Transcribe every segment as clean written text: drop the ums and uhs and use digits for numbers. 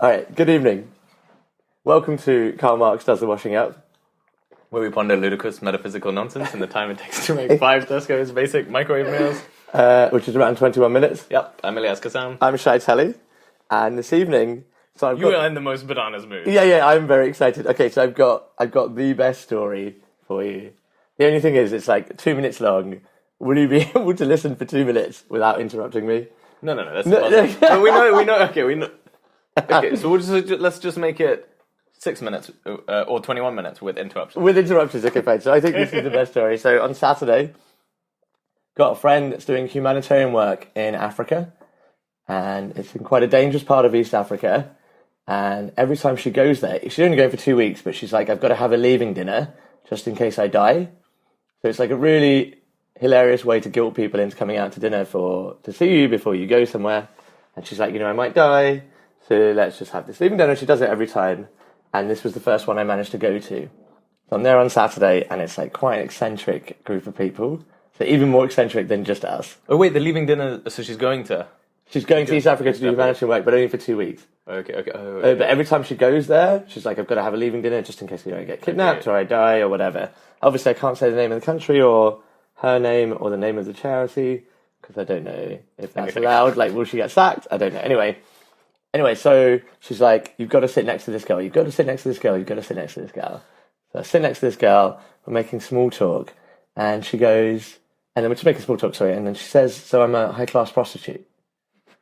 All right, good evening. Welcome to Karl Marx Does the Washing Up. Where we ponder ludicrous metaphysical nonsense in the time it takes to make 5 Tesco's basic microwave meals. Which is around 21 minutes. Yep, I'm Ilyas and Shy. I'm Shy Telly, and this evening... You are in the most bananas mood. Yeah, I'm very excited. Okay, so I've got the best story for you. The only thing is, it's like 2 minutes long. Will you be able to listen for 2 minutes without interrupting me? No, that's impossible. But we know. Okay, so let's just make it 6 minutes or 21 minutes with interruptions. With interruptions, okay, fine. So I think this is the best story. So on Saturday, got a friend that's doing humanitarian work in Africa, and it's in quite a dangerous part of East Africa. And every time she goes there, she's only going for 2 weeks, but she's like, I've got to have a leaving dinner just in case I die. So it's like a really hilarious way to guilt people into coming out to dinner to see you before you go somewhere. And she's like, I might die, so let's just have this leaving dinner. She does it every time. And this was the first one I managed to go to. So I'm there on Saturday, and it's like quite an eccentric group of people. So even more eccentric than just us. Oh wait, the leaving dinner, so she's going to East Africa to do humanitarian work, but only for 2 weeks. Okay. But every time she goes there, she's like, I've got to have a leaving dinner just in case I get kidnapped or I die or whatever. Obviously, I can't say the name of the country or her name or the name of the charity because I don't know if that's allowed. Like, will she get sacked? I don't know. Anyway, so she's like, you've got to sit next to this girl. You've got to sit next to this girl. You've got to sit next to this girl. So I sit next to this girl. We're making small talk. And she goes, and then we're just making small talk, sorry. And then she says, so I'm a high-class prostitute.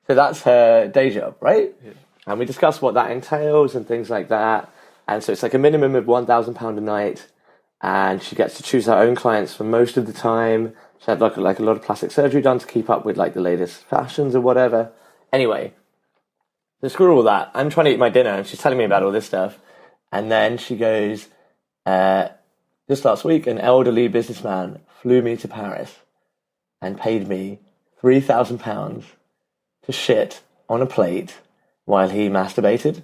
So that's her day job, right? Yeah. And we discuss what that entails and things like that. And so it's like a minimum of £1,000 a night. And she gets to choose her own clients for most of the time. She had like a lot of plastic surgery done to keep up with like the latest fashions or whatever. Anyway, so screw all that. I'm trying to eat my dinner and she's telling me about all this stuff. And then she goes, just last week, an elderly businessman flew me to Paris and paid me £3,000 to shit on a plate while he masturbated.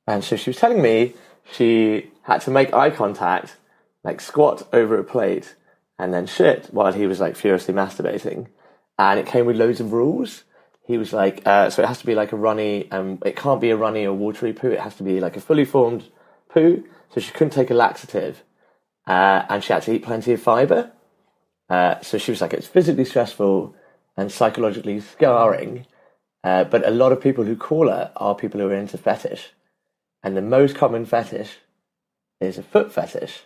And so she was telling me she had to make eye contact, like squat over a plate and then shit while he was like furiously masturbating. And it came with loads of rules. He was like, so it has to be like a runny, it can't be a runny or watery poo. It has to be like a fully formed poo. So she couldn't take a laxative. And she had to eat plenty of fibre. So she was like, it's physically stressful and psychologically scarring. But a lot of people who call her are people who are into fetish. And the most common fetish is a foot fetish.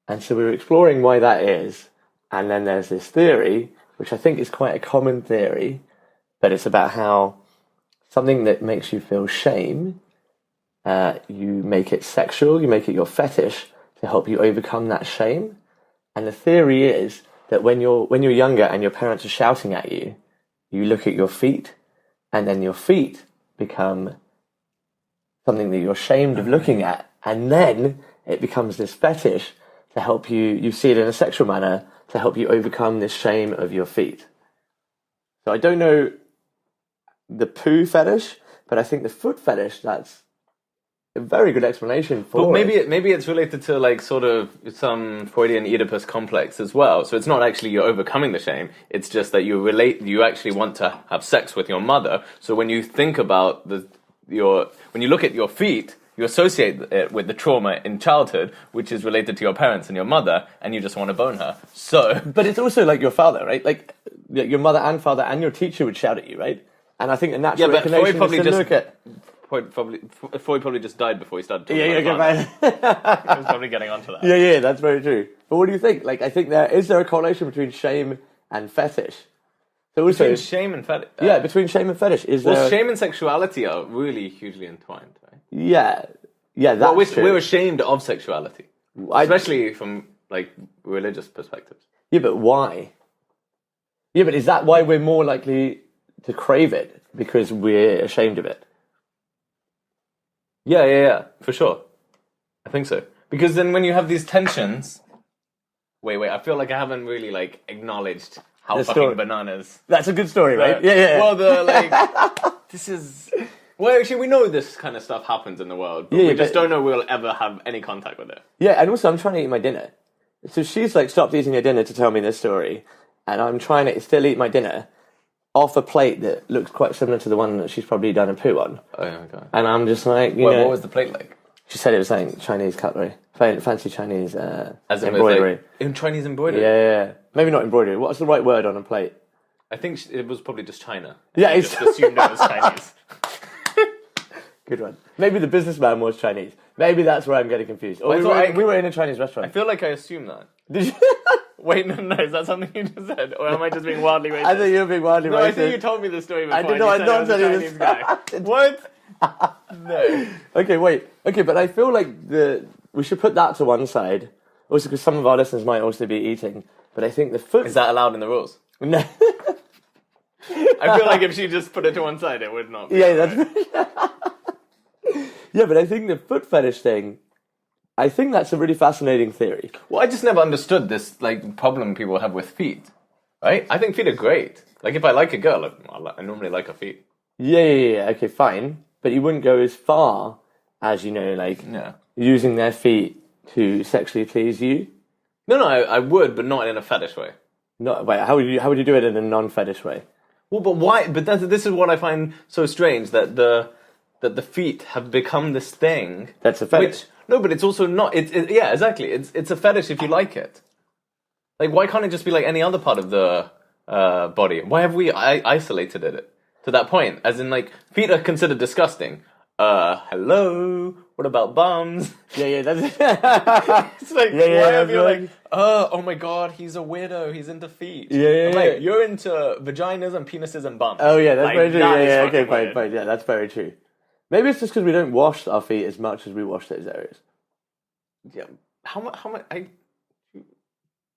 And so we were exploring why that is. And then there's this theory, which I think is quite a common theory, but it's about how something that makes you feel shame, you make it sexual, you make it your fetish to help you overcome that shame. And the theory is that when you're younger and your parents are shouting at you, you look at your feet, and then your feet become something that you're ashamed of looking at. And then it becomes this fetish to help you see it in a sexual manner, to help you overcome this shame of your feet. So I don't know the poo fetish, but I think the foot fetish, that's a very good explanation for it. Maybe it's related to like sort of some Freudian Oedipus complex as well. So it's not actually you're overcoming the shame. It's just that you actually want to have sex with your mother. So when you think about when you look at your feet, you associate it with the trauma in childhood, which is related to your parents and your mother, and you just want to bone her. So, but it's also like your father, right? Like your mother and father and your teacher would shout at you, right? And I think the natural inclination is to look at. Freud probably just died before he started talking about he was probably getting onto that. Yeah, that's very true. But what do you think? Like, I think is there a correlation between shame and fetish? So also, between shame and fetish? Between shame and fetish. Shame and sexuality are really hugely entwined, right? Yeah, that's true. We're ashamed of sexuality, especially from, like, religious perspectives. Yeah, but why? Yeah, but is that why we're more likely to crave it? Because we're ashamed of it? Yeah, for sure. I think so. Because then when you have these tensions... Wait, I feel like I haven't really, like, acknowledged how fucking bananas... That's a good story, right? Yeah. Well, this is... Well, actually, we know this kind of stuff happens in the world, but we just don't know we'll ever have any contact with it. Yeah, and also I'm trying to eat my dinner. So she's, like, stopped eating her dinner to tell me this story, and I'm trying to still eat my dinner, off a plate that looks quite similar to the one that she's probably done a poo on. Oh my god. And I'm just like, What was the plate like? She said it was like Chinese cutlery, fancy Chinese As in embroidery. Like, in Chinese embroidery? Yeah. Maybe not embroidery. What's the right word on a plate? I think it was probably just China. Yeah, I just assumed it was Chinese. Good one. Maybe the businessman was Chinese. Maybe that's where I'm getting confused. Or we were in a Chinese restaurant. I feel like I assumed that. Did you? Wait, no, is that something you just said? Or am I just being wildly racist? I think you're being wildly racist. I think you told me the story before. I did not. I'm not telling you this. Guy. What? No. Okay, wait. Okay, but I feel like we should put that to one side. Also, because some of our listeners might also be eating. But I think the foot... Is that allowed in the rules? No. I feel like if she just put it to one side, it would not be. Yeah, that's... Yeah, but I think the foot fetish thing, I think that's a really fascinating theory. Well, I just never understood this like problem people have with feet. Right? I think feet are great. Like, if I like a girl, I normally like her feet. Yeah. Okay, fine. But you wouldn't go as far as, using their feet to sexually please you? No, I would, but not in a fetish way. Wait, how would you do it in a non-fetish way? Well, but why? But this is what I find so strange, that the feet have become this thing. That's a fetish. No, but it's also not. Yeah, exactly. It's a fetish if you like it. Like, why can't it just be like any other part of the body? Why have we isolated it to that point? As in, like, feet are considered disgusting. Hello? What about bums? Yeah, that's... It's like, why have you like, oh my god, he's a weirdo, he's into feet. Yeah. Like, you're into vaginas and penises and bums. Oh yeah, that's like, very true. That Yeah, okay, weird. fine. Yeah, that's very true. Maybe it's just because we don't wash our feet as much as we wash those areas. Yeah. How much?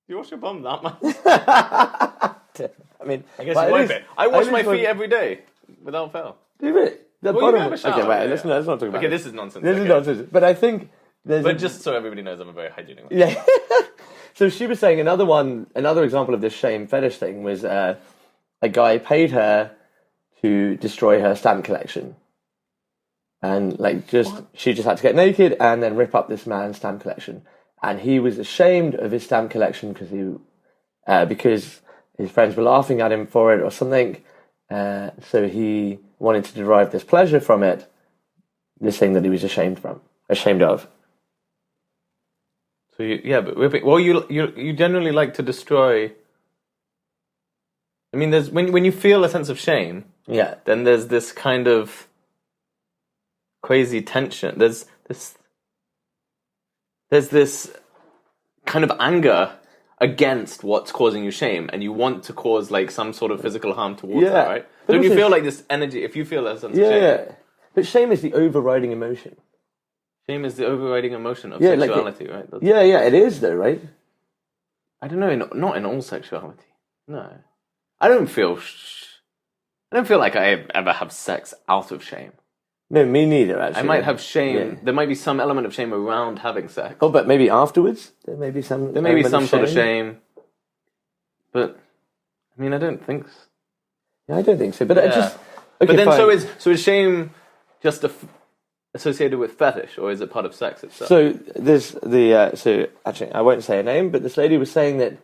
You wash your bum that much? I mean, I guess you wipe it. I wash my feet every day, without fail. Do you really? The Well, bottom. you have a shower, Okay, wait. yeah. Let's not talk about. Okay, this is nonsense. This is nonsense. But I think there's. But just so everybody knows, I'm a very hygienic man. Yeah. So she was saying another example of this shame fetish thing was a guy paid her to destroy her stamp collection, and she just had to get naked and then rip up this man's stamp collection, and he was ashamed of his stamp collection because his friends were laughing at him for it or something, so he wanted to derive this pleasure from it, this thing that he was ashamed of. So you generally like to destroy. I mean, there's when you feel a sense of shame, Yeah. then there's this kind of crazy tension. There's this kind of anger against what's causing you shame, and you want to cause like some sort of physical harm towards that, right? But Don't you also- feel like this energy? If you feel that sense of shame, Yeah. But shame is the overriding emotion. shame is the overriding emotion of Yeah, like sexuality, right? That's- Yeah, it is though, right? I don't know, not in all sexuality. No, I don't feel like I ever have sex out of shame. No, me neither, actually. I might have shame. Yeah. There might be some element of shame around having sex. Oh, but maybe afterwards? There may be some Sort of shame. But, I mean, I don't think so. Yeah, I don't think so. But Yeah. I just... Okay, But then fine. so is shame just associated with fetish, or is it part of sex itself? So there's so actually I won't say a name, but this lady was saying that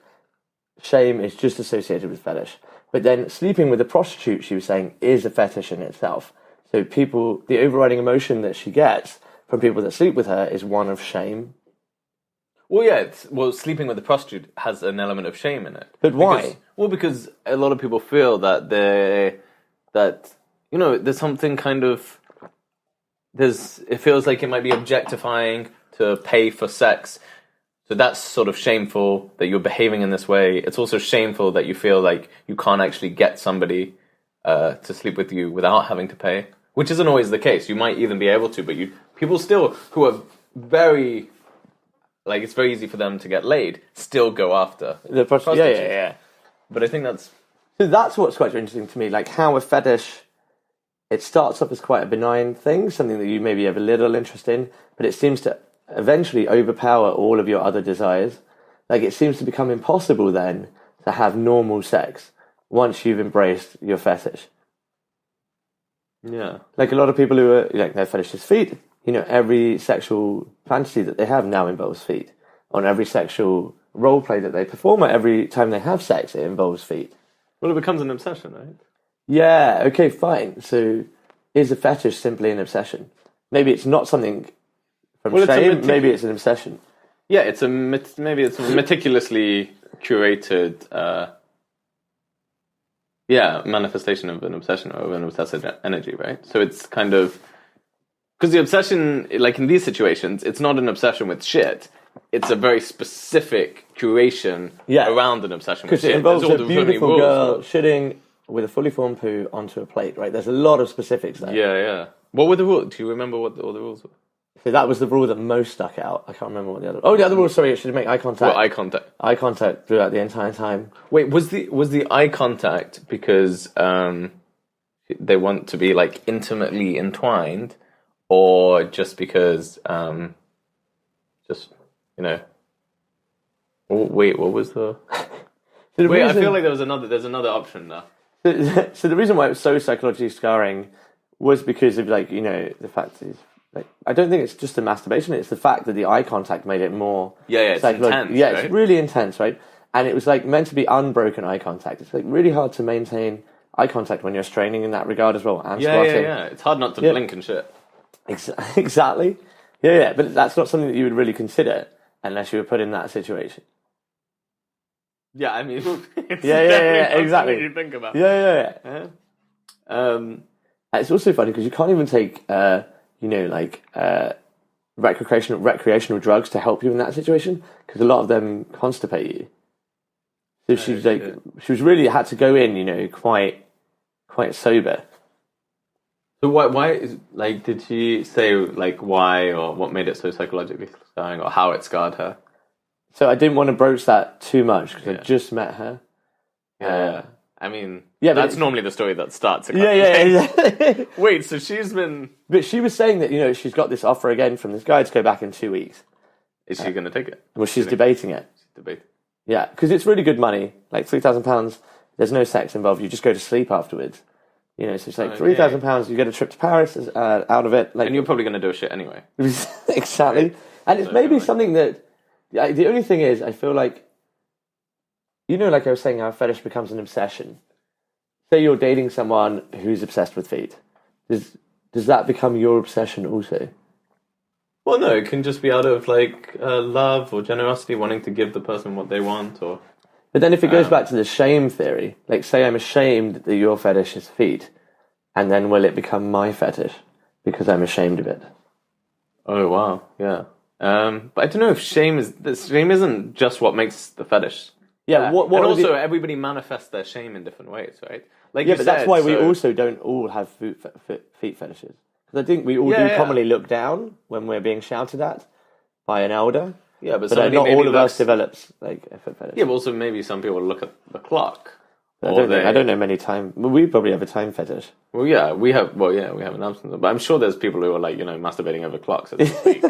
shame is just associated with fetish. But then sleeping with a prostitute, she was saying, is a fetish in itself. So the overriding emotion that she gets from people that sleep with her is one of shame. Well, yeah. Sleeping with a prostitute has an element of shame in it. But why? Because a lot of people feel that there's something kind of it feels like it might be objectifying to pay for sex. So that's sort of shameful that you're behaving in this way. It's also shameful that you feel like you can't actually get somebody to sleep with you without having to pay, which isn't always the case. You might even be able to, but people still who are very, like, it's very easy for them to get laid, still go after The prostitute. prostitutes. Yeah. But I think that's... So that's what's quite interesting to me, like how a fetish, it starts off as quite a benign thing, something that you maybe have a little interest in, but it seems to eventually overpower all of your other desires. Like, it seems to become impossible then to have normal sex once you've embraced your fetish. Yeah. Like, a lot of people who are, their fetish is feet, every sexual fantasy that they have now involves feet. On every sexual role play that they perform, every time they have sex, it involves feet. Well, it becomes an obsession, right? Yeah, okay, fine. So is a fetish simply an obsession? Maybe it's not something from Well, shame, maybe it's an obsession. Yeah, maybe it's a meticulously curated, manifestation of an obsession or of an obsessive energy, right? So it's kind of because the obsession, like in these situations, it's not an obsession with shit. It's a very specific curation around an obsession with Because it shit. involves There's a all the beautiful rules, girl shitting with a fully formed poo onto a plate, right? There's a lot of specifics there. Yeah. What were the rules? Do you remember what all the rules were? So that was the rule that most stuck out. I can't remember what the other... Oh, the other rule, sorry, it should make eye contact. Well, eye contact. Eye contact throughout the entire time. Wait, was the eye contact because they want to be like intimately entwined, or just because just wait, what was the wait? I feel like there's another option there. So the reason why it was so psychologically scarring was because of the fact is I don't think it's just the masturbation, it's the fact that the eye contact made it more it's intense. Yeah, right? It's really intense, right? And it was meant to be unbroken eye contact. It's really hard to maintain eye contact when you're straining in that regard as well. And squatting. Yeah. It's hard not to blink and shit. Exactly. Yeah. But that's not something that you would really consider unless you were put in that situation. Yeah, I mean, exactly. You think about. Yeah. It's also funny because you can't even take, recreational drugs to help you in that situation because a lot of them constipate you. So she was really had to go in, quite sober. So why did she say why or what made it so psychologically scarring or how it scarred her? So I didn't want to broach that too much because I just met her. I mean, that's normally the story that starts. Yeah. Wait, so she's been... But she was saying that, she's got this offer again from this guy to go back in 2 weeks. Is she going to take it? Well, she's debating it. She's debating. Yeah, because it's really good money. Like £3,000, there's no sex involved. You just go to sleep afterwards. So it's £3,000, you get a trip to Paris out of it. And you're probably going to do a shit anyway. Exactly. Right. And it's maybe something that... The only thing is, I feel like... like I was saying, how a fetish becomes an obsession. Say you're dating someone who's obsessed with feet. Does that become your obsession also? Well, no, it can just be out of love or generosity, wanting to give the person what they want, or. But then, if it goes back to the shame theory, say I'm ashamed that your fetish is feet, and then will it become my fetish because I'm ashamed of it? Oh wow, yeah. But I don't know if shame isn't just what makes the fetish. Yeah, and also everybody manifests their shame in different ways, right? But that's why we also don't all have feet fetishes. Because I think we all do commonly look down when we're being shouted at by an elder. Yeah, but not all of us develops a foot fetish. Yeah, but also maybe some people look at the clock. I don't know many time. Well, we probably have a time fetish. Well, yeah, we have an absence. But I'm sure there's people who are masturbating over clocks at this week.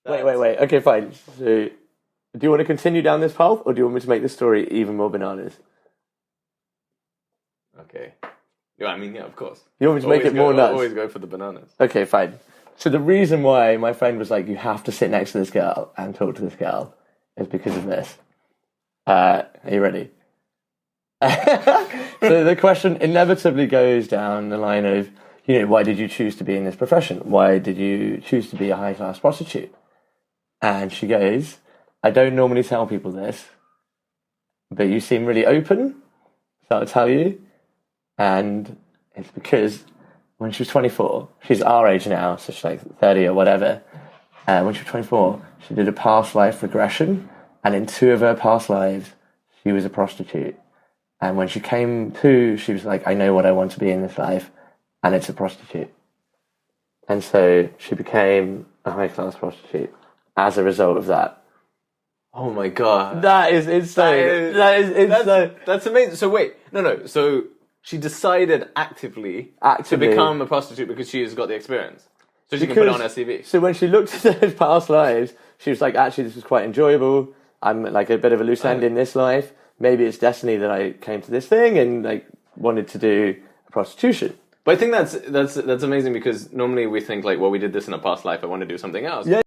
Right? Wait. Okay, fine. So, do you want to continue down this path, or do you want me to make the story even more bananas? Okay. Yeah, I mean, of course. You want me to make it more nuts? Always go for the bananas. Okay, fine. So the reason why my friend was like, you have to sit next to this girl and talk to this girl is because of this. Are you ready? So the question inevitably goes down the line of, why did you choose to be in this profession? Why did you choose to be a high-class prostitute? And she goes, I don't normally tell people this, but you seem really open, so I'll tell you. And it's because when she was 24, she's our age now, so she's 30 or whatever. When she was 24, she did a past-live-regression, and in 2 of her past lives, she was a prostitute. And when she came to, she was like, I know what I want to be in this life, and it's a prostitute. And so she became a high-class prostitute as a result of that. Oh my god. That is insane. That is insane. That's amazing. So wait, no. So she decided actively to become a prostitute because she has got the experience. So she can put it on her CV. So when she looked at those past lives, she was like, actually, this was quite enjoyable. I'm a bit of a loose end in this life. Maybe it's destiny that I came to this thing and wanted to do prostitution. But I think that's amazing because normally we think like, well, we did this in a past life. I want to do something else. Yeah.